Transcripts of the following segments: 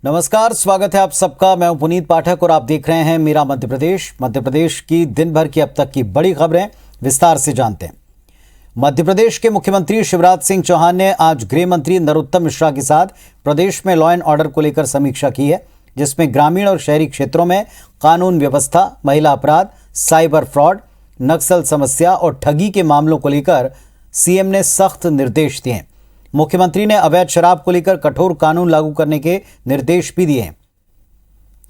नमस्कार, स्वागत है आप सबका। मैं हूं पुनीत पाठक और आप देख रहे हैं मेरा मध्य प्रदेश। मध्य प्रदेश की दिन भर की अब तक की बड़ी खबरें विस्तार से जानते हैं। मध्य प्रदेश के मुख्यमंत्री शिवराज सिंह चौहान ने आज गृह मंत्री नरोत्तम मिश्रा के साथ प्रदेश में लॉ एंड ऑर्डर को लेकर समीक्षा की है, जिसमें ग्रामीण और शहरी क्षेत्रों में कानून व्यवस्था, महिला अपराध, साइबर फ्रॉड, नक्सल समस्या और ठगी के मामलों को लेकर सीएम ने सख्त निर्देश दिए हैं। मुख्यमंत्री ने अवैध शराब को लेकर कठोर कानून लागू करने के निर्देश भी दिए हैं।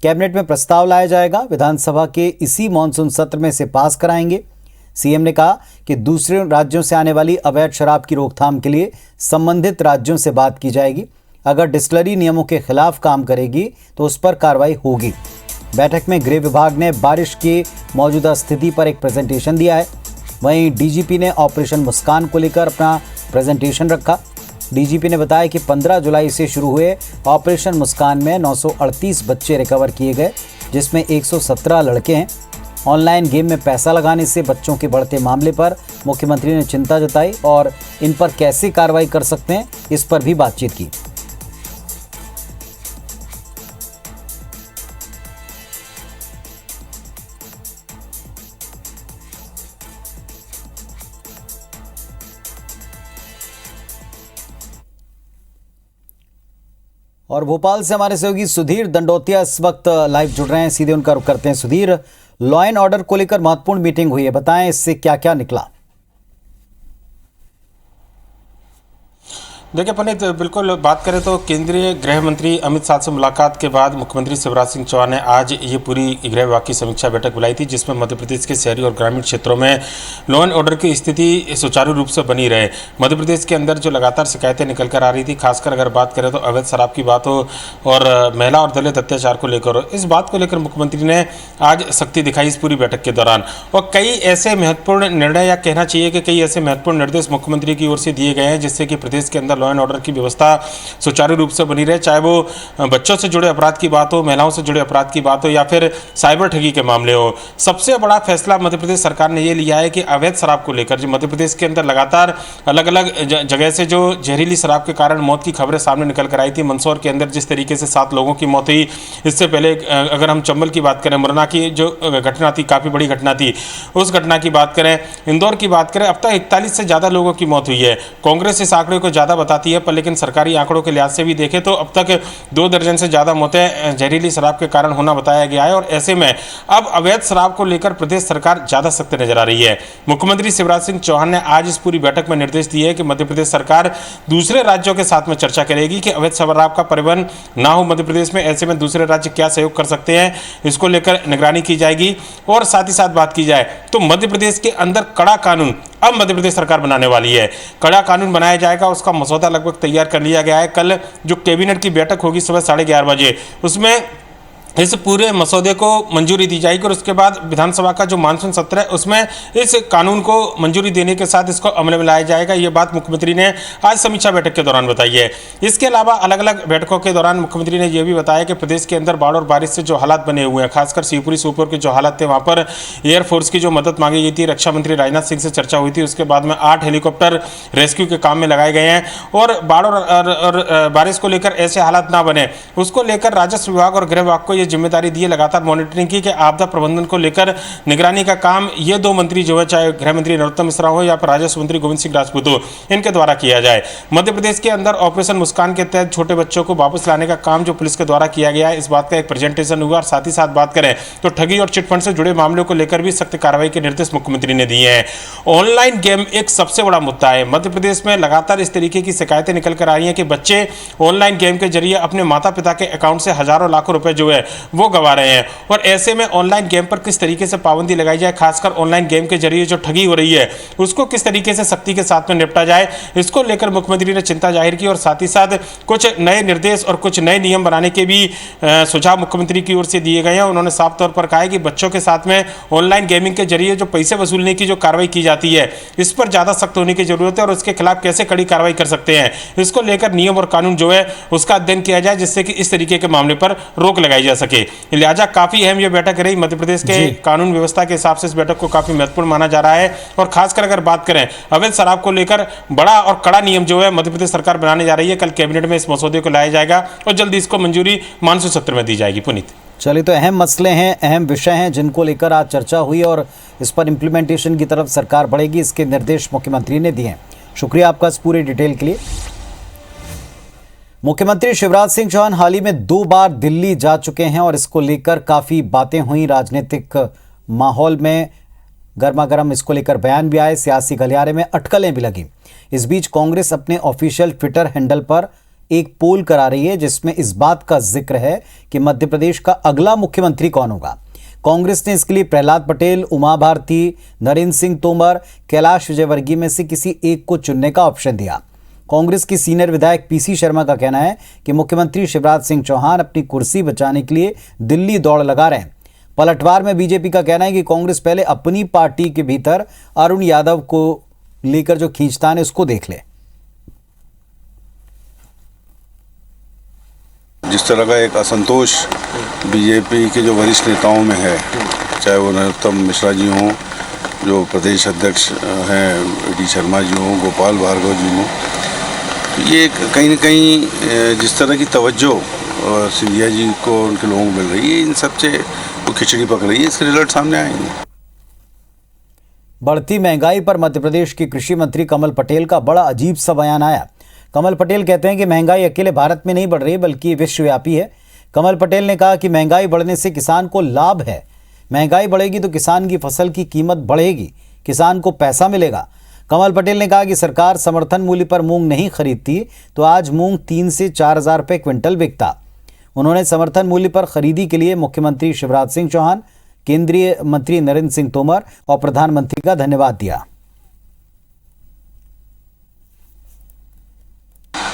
कैबिनेट में प्रस्ताव लाया जाएगा, विधानसभा के इसी मॉनसून सत्र में इसे पास कराएंगे। सीएम ने कहा कि दूसरे राज्यों से आने वाली अवैध शराब की रोकथाम के लिए संबंधित राज्यों से बात की जाएगी। अगर डिस्टिलरी नियमों के खिलाफ काम करेगी तो उस पर कार्रवाई होगी। बैठक में गृह विभाग ने बारिश की मौजूदा स्थिति पर एक प्रेजेंटेशन दिया है। वहीं डीजीपी ने ऑपरेशन मुस्कान को लेकर अपना प्रेजेंटेशन रखा। डीजीपी ने बताया कि 15 जुलाई से शुरू हुए ऑपरेशन मुस्कान में 938 बच्चे रिकवर किए गए, जिसमें 117 लड़के हैं। ऑनलाइन गेम में पैसा लगाने से बच्चों के बढ़ते मामले पर मुख्यमंत्री ने चिंता जताई और इन पर कैसे कार्रवाई कर सकते हैं, इस पर भी बातचीत की। और भोपाल से हमारे सहयोगी सुधीर दंडोतिया इस वक्त लाइव जुड़ रहे हैं, सीधे उनका रुख करते हैं। सुधीर, लॉ एंड ऑर्डर को लेकर महत्वपूर्ण मीटिंग हुई है, बताएं इससे क्या क्या निकला। देखिए पुनीत, बिल्कुल बात करें तो केंद्रीय गृह मंत्री अमित शाह से मुलाकात के बाद मुख्यमंत्री शिवराज सिंह चौहान ने आज ये पूरी गृह विभाग की समीक्षा बैठक बुलाई थी, जिसमें मध्य प्रदेश के शहरी और ग्रामीण क्षेत्रों में लॉ एंड ऑर्डर की स्थिति सुचारू रूप से बनी रहे। मध्य प्रदेश के अंदर जो लगातार शिकायतें निकल कर आ रही थी, खासकर अगर बात करें तो अवैध शराब की बात हो और महिला और दलित अत्याचार को लेकर हो, इस बात को लेकर मुख्यमंत्री ने आज सख्ती दिखाई इस पूरी बैठक के दौरान। और कई ऐसे महत्वपूर्ण निर्णय, या कहना चाहिए कि कई ऐसे महत्वपूर्ण निर्देश मुख्यमंत्री की ओर से दिए गए हैं, जिससे कि प्रदेश के अंदर लॉ एंड ऑर्डर की व्यवस्था सुचारू रूप से बनी रहे। चाहे वो बच्चों से जुड़े अपराध की बात हो, महिलाओं से जुड़े अपराध की बात हो, या फिर साइबर ठगी के मामले हो। सबसे बड़ा फैसला मध्य प्रदेश सरकार ने ये लिया है कि अवैध शराब को लेकर जो मध्य प्रदेश के अंदर लगातार अलग अलग जगह से जो जहरीली शराब के कारण मौत की खबरें सामने निकल कर आई थी। मंदसौर के अंदर जिस तरीके से 7 लोगों की मौत हुई, इससे पहले अगर हम चंबल की बात करें, मुरैना की जो घटना थी, काफी बड़ी घटना थी, उस घटना की बात करें, इंदौर की बात करें, अब तक 41 से ज्यादा लोगों की मौत हुई है। कांग्रेस इस आंकड़े को ज्यादा बताती है, पर लेकिन सरकारी आंकड़ों के लिहाज से भी देखें तो अब तक 2 दर्जन से ज्यादा मौतें जहरीली शराब के कारण होना बताया गया है। और ऐसे में अब अवैध शराब को लेकर प्रदेश सरकार ज्यादा सख्त नजर आ रही है। मुख्यमंत्री शिवराज सिंह चौहान ने आज इस पूरी बैठक में निर्देश दिए कि मध्य प्रदेश सरकार दूसरे राज्यों के साथ में चर्चा करेगी कि अवैध शराब का परिवहन ना हो मध्य प्रदेश में। ऐसे में दूसरे राज्य क्या सहयोग कर सकते हैं, इसको लेकर निगरानी की जाएगी। और साथ ही साथ बात की जाए तो मध्य प्रदेश के अंदर कड़ा कानून अब मध्य प्रदेश सरकार बनाने वाली है। कड़ा कानून बनाया जाएगा, उसका मसौदा लगभग तैयार कर लिया गया है। कल जो कैबिनेट की बैठक होगी सुबह 11:30 बजे, उसमें इस पूरे मसौदे को मंजूरी दी जाएगी और उसके बाद विधानसभा का जो मानसून सत्र है उसमें इस कानून को मंजूरी देने के साथ इसको अमल में लाया जाएगा। ये बात मुख्यमंत्री ने आज समीक्षा बैठक के दौरान बताई है। इसके अलावा अलग अलग बैठकों के दौरान मुख्यमंत्री ने यह भी बताया कि प्रदेश के अंदर बाढ़ और बारिश से जो हालात बने हुए हैं, खासकर शिवपुरी सोपोर के जो हालात थे, वहाँ पर एयरफोर्स की जो मदद मांगी गई थी, रक्षा मंत्री राजनाथ सिंह से चर्चा हुई थी। उसके बाद में 8 हेलीकॉप्टर रेस्क्यू के काम में लगाए गए हैं। और बाढ़ और बारिश को लेकर ऐसे हालात ना बने, उसको लेकर राजस्व विभाग और गृह विभाग को यह जिम्मेदारी दी, लगातार मॉनिटरिंग की कि आपदा प्रबंधन को लेकर निगरानी का काम ये 2 मंत्री जो है, चाहे गृह मंत्री नरोत्तम मिश्रा हो या फिर राजस्व मंत्री गोविंद सिंह राजपूत हो, इनके द्वारा किया जाए। मध्य प्रदेश के अंदर ऑपरेशन मुस्कान के तहत छोटे बच्चों को वापस लाने का काम जो पुलिस के द्वारा किया गया है, इस बात का एक प्रेजेंटेशन हुआ। और साथ ही साथ बात करें तो ठगी और चिटफंड से जुड़े मामलों को लेकर भी सख्त कार्रवाई के निर्देश मुख्यमंत्री ने दिए हैं। ऑनलाइन गेम एक सबसे बड़ा मुद्दा है। मध्य प्रदेश में लगातार इस तरीके की शिकायतें निकल कर आ रही हैं कि बच्चे ऑनलाइन गेम के जरिए अपने माता पिता के अकाउंट से हजारों लाखों रुपए जो है वो गवा रहे हैं। और ऐसे में ऑनलाइन गेम पर किस तरीके से पाबंदी लगाई जाए, खासकर ऑनलाइन गेम के जरिए जो ठगी हो रही है उसको किस तरीके से सख्ती के साथ में निपटा जाए, इसको लेकर मुख्यमंत्री ने चिंता जाहिर की। और साथ ही साथ कुछ नए निर्देश और कुछ नए नियम बनाने के भी सुझाव मुख्यमंत्री की ओर से दिए गए हैं। उन्होंने साफ तौर पर कहा है कि बच्चों के साथ में ऑनलाइन गेमिंग के जरिए जो पैसे वसूलने की जो कार्रवाई की जाती है, इस पर ज्यादा सख्त होने की जरूरत है और उसके खिलाफ कैसे कड़ी कार्रवाई कर सकते हैं, इसको लेकर नियम और कानून जो है उसका अध्ययन किया जाए, जिससे कि इस तरीके के मामले पर रोक लगाई जा सके। लिहाजा काफी अहम ये बैठक रही। मध्य प्रदेश के कानून व्यवस्था के हिसाब से इस बैठक को काफी महत्वपूर्ण माना जा रहा है और खासकर अगर बात करें अवैध शराब को लेकर बड़ा और कड़ा नियम जो है मध्य प्रदेश सरकार बनाने जा रही है। कल कैबिनेट में इस मसौदे को लाया जाएगा और जल्दी इसको मंजूरी मानसून सत्र में दी जाएगी। पुनीत, चलिए, तो अहम मसले हैं, अहम विषय हैं जिनको लेकर आज चर्चा हुई और इस पर इम्प्लीमेंटेशन की तरफ सरकार बढ़ेगी, इसके निर्देश मुख्यमंत्री ने दिए हैं। शुक्रिया आपका इस पूरे डिटेल के लिए। मुख्यमंत्री शिवराज सिंह चौहान हाल ही में 2 बार दिल्ली जा चुके हैं और इसको लेकर काफ़ी बातें हुई। राजनीतिक माहौल में गर्मा गर्म इसको लेकर बयान भी आए, सियासी गलियारे में अटकलें भी लगी। इस बीच कांग्रेस अपने ऑफिशियल ट्विटर हैंडल पर एक पोल करा रही है जिसमें इस बात का जिक्र है कि मध्य प्रदेश का अगला मुख्यमंत्री कौन होगा। कांग्रेस ने इसके लिए प्रहलाद पटेल, उमा भारती, नरेंद्र सिंह तोमर, कैलाश विजयवर्गीय में से किसी एक को चुनने का ऑप्शन दिया। कांग्रेस की सीनियर विधायक पीसी शर्मा का कहना है कि मुख्यमंत्री शिवराज सिंह चौहान अपनी कुर्सी बचाने के लिए दिल्ली दौड़ लगा रहे हैं। पलटवार में बीजेपी का कहना है कि कांग्रेस पहले अपनी पार्टी के भीतर अरुण यादव को लेकर जो खींचतान है उसको देख ले। जिस तरह का एक असंतोष बीजेपी के जो वरिष्ठ नेताओं में है, चाहे वो नरोत्तम मिश्रा जी हों, जो प्रदेश अध्यक्ष हैं डी शर्मा जी हों, गोपाल भार्गव जी हों, ये कहीं न कहीं जिस तरह की तवज्जो सिंधिया जी को उनके लोगों को मिल रही है, इन सबसे वो खिचड़ी पक रही है, इसके रिजल्ट सामने आएंगे। बढ़ती महंगाई पर मध्य प्रदेश के कृषि मंत्री कमल पटेल का बड़ा अजीब सा बयान आया। कमल पटेल कहते हैं कि महंगाई अकेले भारत में नहीं बढ़ रही बल्कि विश्वव्यापी है। कमल पटेल ने कहा कि महंगाई बढ़ने से किसान को लाभ है। महंगाई बढ़ेगी तो किसान की फसल की कीमत बढ़ेगी, किसान को पैसा मिलेगा। कमल पटेल ने कहा कि सरकार समर्थन मूल्य पर मूंग नहीं खरीदती तो आज मूंग 3 से 4 हज़ार रुपये क्विंटल बिकता। उन्होंने समर्थन मूल्य पर खरीदी के लिए मुख्यमंत्री शिवराज सिंह चौहान, केंद्रीय मंत्री नरेंद्र सिंह तोमर और प्रधानमंत्री का धन्यवाद दिया।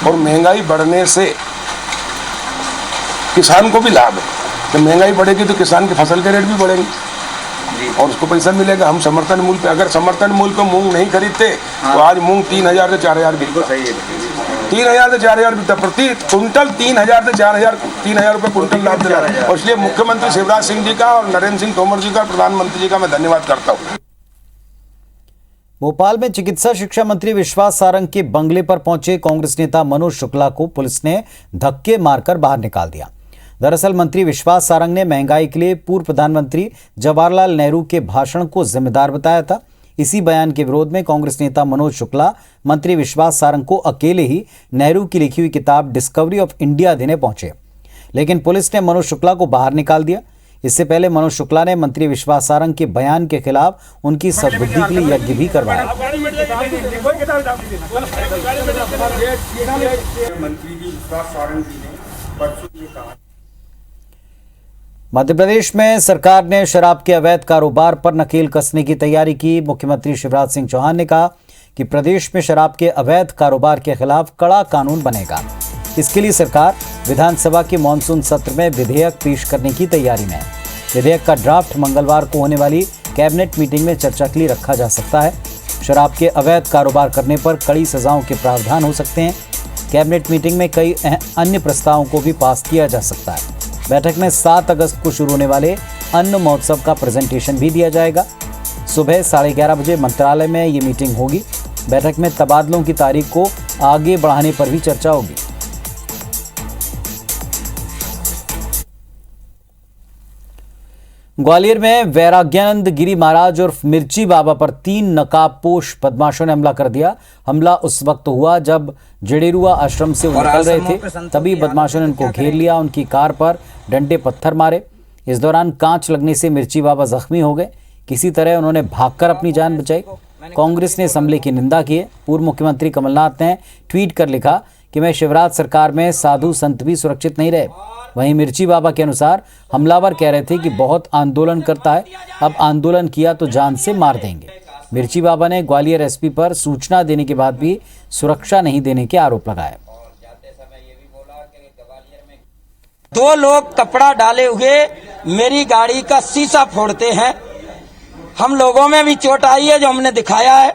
और महंगाई बढ़ने से किसान को भी लाभ है। जब महंगाई बढ़ेगी तो किसान की फसल के रेट भी बढ़ेंगे और उसको पैसा मिलेगा। हम समर्थन मूल्य पे, अगर समर्थन मूल्य पे मूंग नहीं खरीदते तो आज मूंग 3000 से 4000 बिकता। 3000 से 4000 बिकता, प्रति कुंटल 3000 से 4000 रुपये कुंटल लाभ दिला। और इसलिए मुख्यमंत्री शिवराज सिंह जी का और नरेंद्र सिंह तोमर जी का, प्रधानमंत्री जी का मैं धन्यवाद करता हूँ। भोपाल में चिकित्सा शिक्षा मंत्री विश्वास सारंग के बंगले पर पहुंचे कांग्रेस नेता मनोज शुक्ला को पुलिस ने धक्के मारकर बाहर निकाल दिया। दरअसल मंत्री विश्वास सारंग ने महंगाई के लिए पूर्व प्रधानमंत्री जवाहरलाल नेहरू के भाषण को जिम्मेदार बताया था। इसी बयान के विरोध में कांग्रेस नेता मनोज शुक्ला मंत्री विश्वास सारंग को अकेले ही नेहरू की लिखी हुई किताब डिस्कवरी ऑफ इंडिया देने पहुंचे, लेकिन पुलिस ने मनोज शुक्ला को बाहर निकाल दिया। इससे पहले मनोज शुक्ला ने मंत्री विश्वास सारंग के बयान के खिलाफ उनकी सद्बुद्धि के लिए यज्ञ भी करवाया। मध्य प्रदेश में सरकार ने शराब के अवैध कारोबार पर नकेल कसने की तैयारी की। मुख्यमंत्री शिवराज सिंह चौहान ने कहा कि प्रदेश में शराब के अवैध कारोबार के खिलाफ कड़ा कानून बनेगा। इसके लिए सरकार विधानसभा के मानसून सत्र में विधेयक पेश करने की तैयारी में है। विधेयक का ड्राफ्ट मंगलवार को होने वाली कैबिनेट मीटिंग में चर्चा के लिए रखा जा सकता है। शराब के अवैध कारोबार करने पर कड़ी सजाओं के प्रावधान हो सकते हैं। कैबिनेट मीटिंग में कई अन्य प्रस्तावों को भी पास किया जा सकता है। बैठक में 7 अगस्त को शुरू होने वाले अन्न महोत्सव का प्रेजेंटेशन भी दिया जाएगा। सुबह 11:30 बजे मंत्रालय में ये मीटिंग होगी। बैठक में तबादलों की तारीख को आगे बढ़ाने पर भी चर्चा होगी। ग्वालियर में वैराग्यानंद गिरी महाराज और मिर्ची बाबा पर 3 नकाबपोश बदमाशों ने हमला कर दिया। हमला उस वक्त हुआ जब जडेरुआ आश्रम से वो निकल रहे थे, तभी बदमाशों ने उनको घेर लिया, उनकी कार पर डंडे पत्थर मारे। इस दौरान कांच लगने से मिर्ची बाबा जख्मी हो गए। किसी तरह उन्होंने भागकर अपनी जान बचाई। कांग्रेस ने इस हमले की निंदा की है। पूर्व मुख्यमंत्री कमलनाथ ने ट्वीट कर लिखा कि मैं शिवराज सरकार में साधु संत भी सुरक्षित नहीं रहे। वहीं मिर्ची बाबा के अनुसार हमलावर कह रहे थे कि बहुत आंदोलन करता है, अब आंदोलन किया तो जान से मार देंगे। मिर्ची बाबा ने ग्वालियर एसपी पर सूचना देने के बाद भी सुरक्षा नहीं देने के आरोप लगाए। 2 लोग कपड़ा डाले हुए मेरी गाड़ी का शीशा फोड़ते हैं। हम लोगों में भी चोट आई है जो हमने दिखाया है,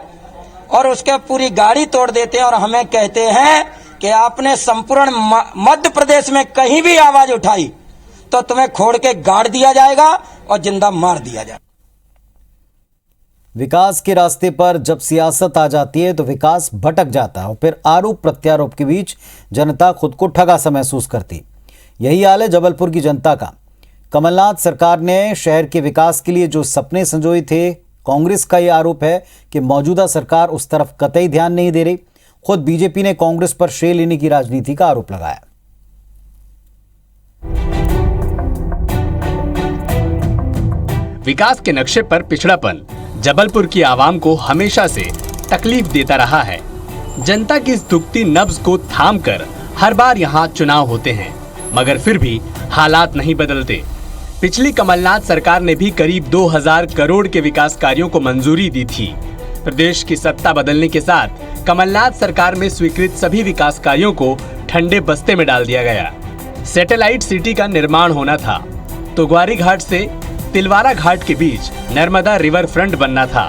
और उसके पूरी गाड़ी तोड़ देते हैं और हमें कहते हैं कि आपने संपूर्ण मध्य प्रदेश में कहीं भी आवाज उठाई तो तुम्हें खोड़ के गाड़ दिया जाएगा और जिंदा मार दिया जाएगा। विकास के रास्ते पर जब सियासत आ जाती है तो विकास भटक जाता है और फिर आरोप प्रत्यारोप के बीच जनता खुद को ठगा सा महसूस करती। यही हाल है जबलपुर की जनता का। कमलनाथ सरकार ने शहर के विकास के लिए जो सपने संजोए थे, कांग्रेस का यह आरोप है कि मौजूदा सरकार उस तरफ कतई ध्यान नहीं दे रही। खुद बीजेपी ने कांग्रेस पर श्रेय लेने की राजनीति का आरोप लगाया। विकास के नक्शे पर पिछड़ापन जबलपुर की आवाम को हमेशा से तकलीफ देता रहा है। जनता की इस दुखती नब्ज को थामकर हर बार यहाँ चुनाव होते हैं, मगर फिर भी हालात नहीं बदलते। पिछली कमलनाथ सरकार ने भी करीब 2000 करोड़ के विकास कार्यों को मंजूरी दी थी। प्रदेश की सत्ता बदलने के साथ कमलनाथ सरकार में स्वीकृत सभी विकास कार्यों को ठंडे बस्ते में डाल दिया गया। सैटेलाइट सिटी का निर्माण होना था तो ग्वारी घाट से तिलवारा घाट के बीच नर्मदा रिवर फ्रंट बनना था।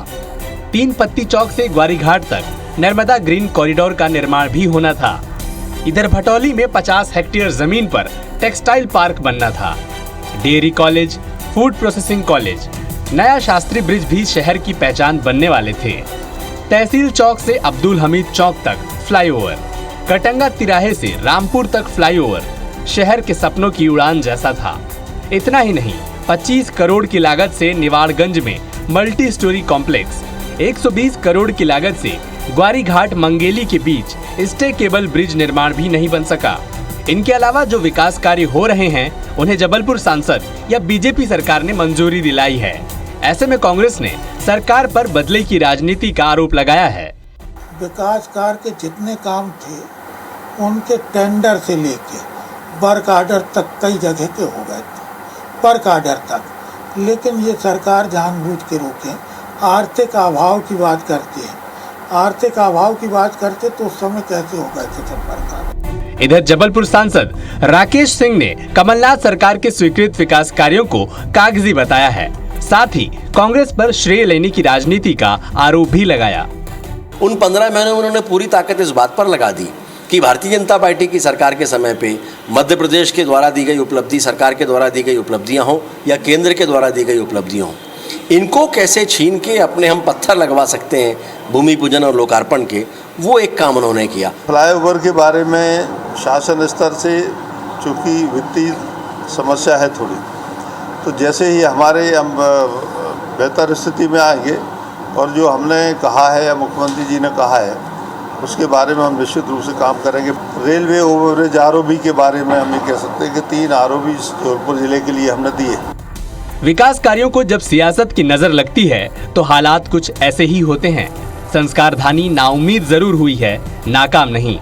3 पत्ती चौक से ग्वारी घाट तक नर्मदा ग्रीन कॉरिडोर का निर्माण भी होना था। इधर भटौली में 50 हेक्टेयर जमीन पर टेक्सटाइल पार्क बनना था। Dairy college, food processing college, नया शास्त्री ब्रिज भी शहर की पहचान बनने वाले थे। तहसील चौक से अब्दुल हमीद चौक तक फ्लाईओवर, कटंगा तिराहे से रामपुर तक फ्लाईओवर शहर के सपनों की उड़ान जैसा था। इतना ही नहीं, 25 करोड़ की लागत से निवाड़गंज में मल्टी स्टोरी कॉम्प्लेक्स, 120 करोड़ की लागत से ग्वारी घाट मंगेली के बीच स्टे केबल ब्रिज निर्माण भी नहीं बन सका। इनके अलावा जो विकास कार्य हो रहे हैं उन्हें जबलपुर सांसद या बीजेपी सरकार ने मंजूरी दिलाई है। ऐसे में कांग्रेस ने सरकार पर बदले की राजनीति का आरोप लगाया है। विकास कार्य के जितने काम थे उनके टेंडर से लेके वर्क आर्डर तक कई जगह के हो गए थे, वर्क आर्डर तक, लेकिन ये सरकार जानबूझ के रोके। आर्थिक अभाव की बात करती है, आर्थिक अभाव की बात करते तो उस समय कैसे हो गए थे सब वर्क आर्डर। इधर जबलपुर सांसद राकेश सिंह ने कमलनाथ सरकार के स्वीकृत विकास कार्यों को कागजी बताया है। साथ ही कांग्रेस पर श्रेय लेने की राजनीति का आरोप भी लगाया। उन 15 महीनों में उन्होंने पूरी ताकत इस बात पर लगा दी कि भारतीय जनता पार्टी की सरकार के समय पे मध्य प्रदेश के द्वारा दी गई उपलब्धि, सरकार के द्वारा दी गई उपलब्धियां हों या केंद्र के द्वारा दी गई उपलब्धियां हों, इनको कैसे छीन के अपने हम पत्थर लगवा सकते हैं भूमि पूजन और लोकार्पण के, वो एक काम उन्होंने किया। फ्लाईओवर के बारे में शासन स्तर से चूँकि वित्तीय समस्या है थोड़ी, तो जैसे ही हमारे हम बेहतर स्थिति में आएंगे और जो हमने कहा है या मुख्यमंत्री जी ने कहा है उसके बारे में हम निश्चित रूप से काम करेंगे। रेलवे ओवरब्रिज आरओबी के बारे में हम ये कह सकते हैं कि 3 आरओबी जबलपुर जिले के लिए हमने दिए। विकास कार्यों को जब सियासत की नजर लगती है तो हालात कुछ ऐसे ही होते हैं। संस्कारधानी नाउम्मीद जरूर हुई है, नाकाम नहीं।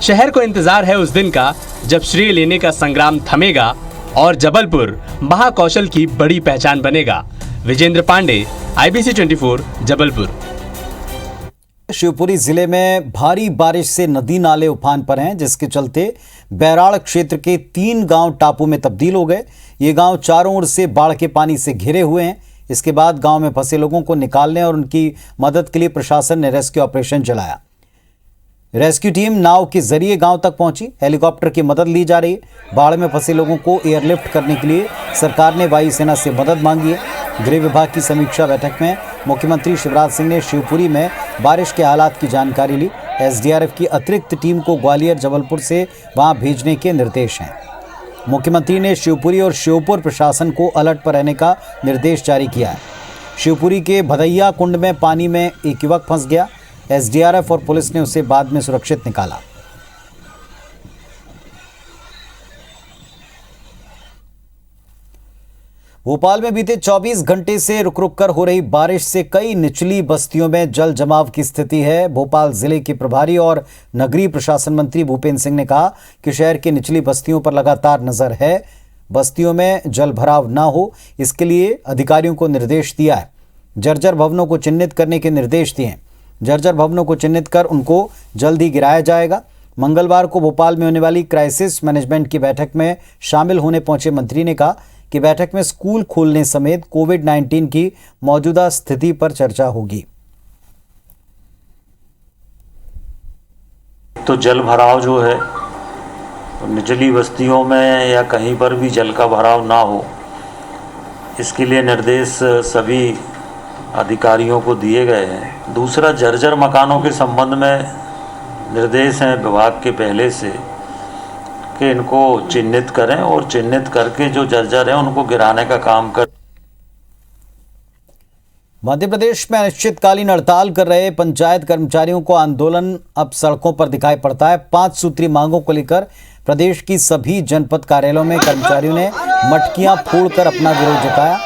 शहर को इंतजार है उस दिन का जब श्रेय लेने का संग्राम थमेगा और जबलपुर महाकौशल की बड़ी पहचान बनेगा। विजेंद्र पांडे, IBC 24, जबलपुर। शिवपुरी जिले में भारी बारिश से नदी नाले उफान पर हैं, जिसके चलते बैराड़ क्षेत्र के 3 गांव टापू में तब्दील हो गए। ये गांव चारों ओर से बाढ़ के पानी से घिरे हुए हैं। इसके बाद गांव में फंसे लोगों को निकालने और उनकी मदद के लिए प्रशासन ने रेस्क्यू ऑपरेशन चलाया। रेस्क्यू टीम नाव के जरिए गांव तक पहुंची। हेलीकॉप्टर की मदद ली जा रही है। बाढ़ में फंसे लोगों को एयरलिफ्ट करने के लिए सरकार ने वायुसेना से मदद मांगी है। गृह विभाग की समीक्षा बैठक में मुख्यमंत्री शिवराज सिंह ने शिवपुरी में बारिश के हालात की जानकारी ली। SDRF की अतिरिक्त टीम को ग्वालियर, जबलपुर से वहां भेजने के निर्देश हैं। मुख्यमंत्री ने शिवपुरी और श्योपुर प्रशासन को अलर्ट पर रहने का निर्देश जारी किया है। शिवपुरी के भदैया कुंड में पानी में एक युवक फंस गया। SDRF और पुलिस ने उसे बाद में सुरक्षित निकाला। भोपाल में बीते 24 घंटे से रुक रुक कर हो रही बारिश से कई निचली बस्तियों में जल जमाव की स्थिति है। भोपाल जिले के प्रभारी और नगरीय प्रशासन मंत्री भूपेंद्र सिंह ने कहा कि शहर की निचली बस्तियों पर लगातार नजर है। बस्तियों में जल भराव न हो, इसके लिए अधिकारियों को निर्देश दिया है। जर्जर भवनों को चिन्हित करने के निर्देश दिए हैं। जर्जर भवनों को चिन्हित कर उनको जल्द ही गिराया जाएगा। मंगलवार को भोपाल में होने वाली क्राइसिस मैनेजमेंट की बैठक में शामिल होने पहुंचे मंत्री ने कहा कि बैठक में स्कूल खोलने समेत कोविड-19 की मौजूदा स्थिति पर चर्चा होगी। तो जल भराव जो है निचली बस्तियों में या कहीं पर भी जल का भराव ना हो, इसके लिए निर्देश सभी अधिकारियों को दिए गए हैं। दूसरा, जर्जर मकानों के संबंध में निर्देश हैं विभाग के पहले से कि इनको चिन्हित करें और चिन्हित करके जो जर्जर हैं उनको गिराने का काम करें। मध्य प्रदेश में अनिश्चितकालीन हड़ताल कर रहे पंचायत कर्मचारियों को आंदोलन अब सड़कों पर दिखाई पड़ता है। 5 सूत्री मांगों को लेकर प्रदेश की सभी जनपद कार्यालयों में कर्मचारियों ने मटकियां फोड़कर अपना विरोध जताया।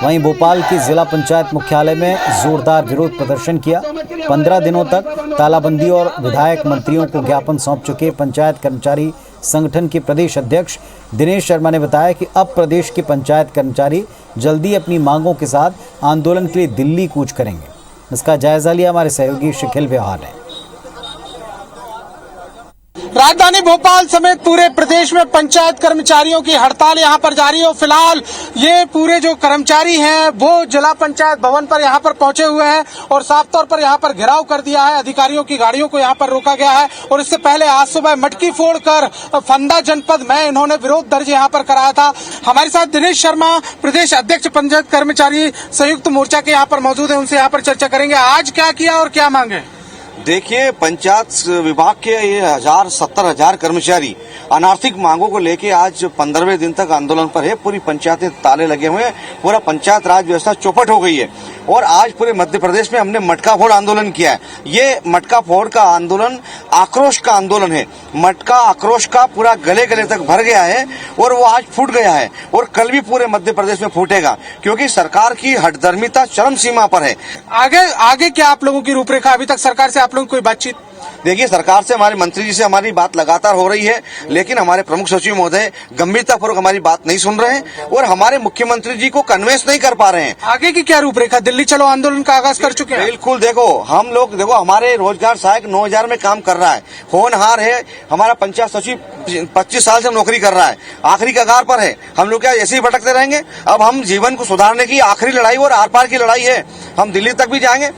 वहीं भोपाल की जिला पंचायत मुख्यालय में जोरदार विरोध प्रदर्शन किया। 15 दिनों तक तालाबंदी और विधायक मंत्रियों को ज्ञापन सौंप चुके पंचायत कर्मचारी संगठन के प्रदेश अध्यक्ष दिनेश शर्मा ने बताया कि अब प्रदेश के पंचायत कर्मचारी जल्दी अपनी मांगों के साथ आंदोलन के लिए दिल्ली कूच करेंगे। इसका जायजा लिया हमारे सहयोगी शिखिल व्यवहार ने। राजधानी भोपाल समेत पूरे प्रदेश में पंचायत कर्मचारियों की हड़ताल यहां पर जारी है। फिलहाल ये पूरे जो कर्मचारी हैं वो जिला पंचायत भवन पर यहां पर पहुंचे हुए हैं और साफ तौर पर यहां पर घेराव कर दिया है। अधिकारियों की गाड़ियों को यहां पर रोका गया है और इससे पहले आज सुबह मटकी फोड़कर फंदा जनपद में इन्होंने विरोध दर्ज यहां पर कराया था। हमारे साथ दिनेश शर्मा, प्रदेश अध्यक्ष पंचायत कर्मचारी संयुक्त मोर्चा के यहाँ पर मौजूद है, उनसे यहाँ पर चर्चा करेंगे। आज क्या किया और क्या मांगे? देखिए, पंचायत विभाग के ये 70,000 कर्मचारी अनार्थिक मांगों को लेके आज 15वें दिन तक आंदोलन पर है। पूरी पंचायतें ताले लगे हुए हैं, पूरा पंचायत राज व्यवस्था चौपट हो गई है और आज पूरे मध्य प्रदेश में हमने मटका फोड़ आंदोलन किया है। ये मटका फोड़ का आंदोलन आक्रोश का आंदोलन है। मटका आक्रोश का पूरा गले गले तक भर गया है और वो आज फूट गया है और कल भी पूरे मध्य प्रदेश में फूटेगा, क्योंकि सरकार की हठधर्मिता चरम सीमा पर है। आगे क्या आप लोगों की रूपरेखा? अभी तक सरकार से आप लोगों की कोई बातचीत? देखिए, सरकार से, हमारे मंत्री जी से हमारी बात लगातार हो रही है, लेकिन हमारे प्रमुख सचिव महोदय गंभीरतापूर्वक हमारी बात नहीं सुन रहे हैं और हमारे मुख्यमंत्री जी को कन्वेंस नहीं कर पा रहे हैं। आगे की क्या रूपरेखा? दिल्ली चलो आंदोलन का आगाज कर चुके हैं। बिल्कुल, देखो हम लोग, हमारे रोजगार सहायक 9,000 में काम कर रहा है, होनहार है। हमारा पंचायत सचिव 25 साल से नौकरी कर रहा है, आखिरी कगार पर है। हम लोग क्या ऐसे ही भटकते रहेंगे? अब हम जीवन को सुधारने की आखिरी लड़ाई और आर पार की लड़ाई है, हम दिल्ली तक भी जाएंगे।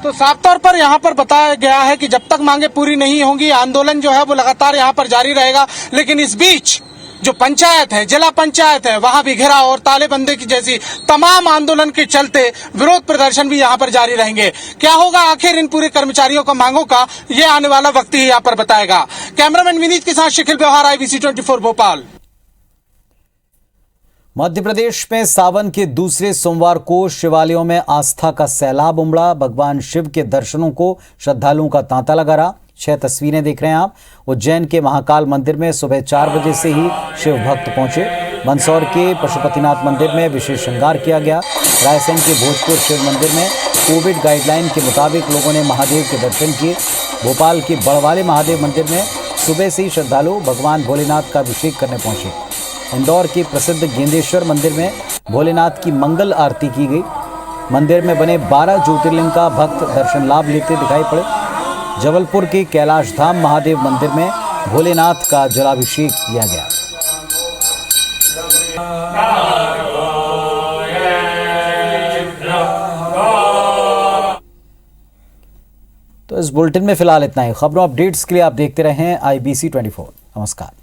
तो साफ तौर पर यहाँ पर बताया गया है कि जब तक मांगे पूरी नहीं होंगी आंदोलन जो है वो लगातार यहाँ पर जारी रहेगा। लेकिन इस बीच जो पंचायत है, जिला पंचायत है, वहां भी घेराव और तालेबंदी की जैसी तमाम आंदोलन के चलते विरोध प्रदर्शन भी यहाँ पर जारी रहेंगे। क्या होगा आखिर इन पूरे कर्मचारियों का मांगों का, ये आने वाला वक्त ही यहाँ पर बताएगा। कैमरामैन विनीत के साथ शिखिल व्यवहार, IBC 24 भोपाल। मध्य प्रदेश में सावन के दूसरे सोमवार को शिवालयों में आस्था का सैलाब उमड़ा। भगवान शिव के दर्शनों को श्रद्धालुओं का तांता लगा रहा। 6 तस्वीरें देख रहे हैं आप। उज्जैन के महाकाल मंदिर में सुबह 4 बजे से ही शिव भक्त पहुंचे। मंदसौर के पशुपतिनाथ मंदिर में विशेष श्रृंगार किया गया। रायसेन के भोजपुर शिव मंदिर में कोविड गाइडलाइन के मुताबिक लोगों ने महादेव के दर्शन किए। भोपाल के बड़वाले महादेव मंदिर में सुबह से ही श्रद्धालु भगवान भोलेनाथ का अभिषेक करने पहुंचे। इंदौर के प्रसिद्ध गेंदेश्वर मंदिर में भोलेनाथ की मंगल आरती की गई। मंदिर में बने 12 ज्योतिर्लिंग का भक्त दर्शन लाभ लेते दिखाई पड़े। जबलपुर के कैलाश धाम महादेव मंदिर में भोलेनाथ का जलाभिषेक किया गया। तो इस बुलेटिन में फिलहाल इतना ही। खबरों अपडेट्स के लिए आप देखते रहें IBC 24। नमस्कार।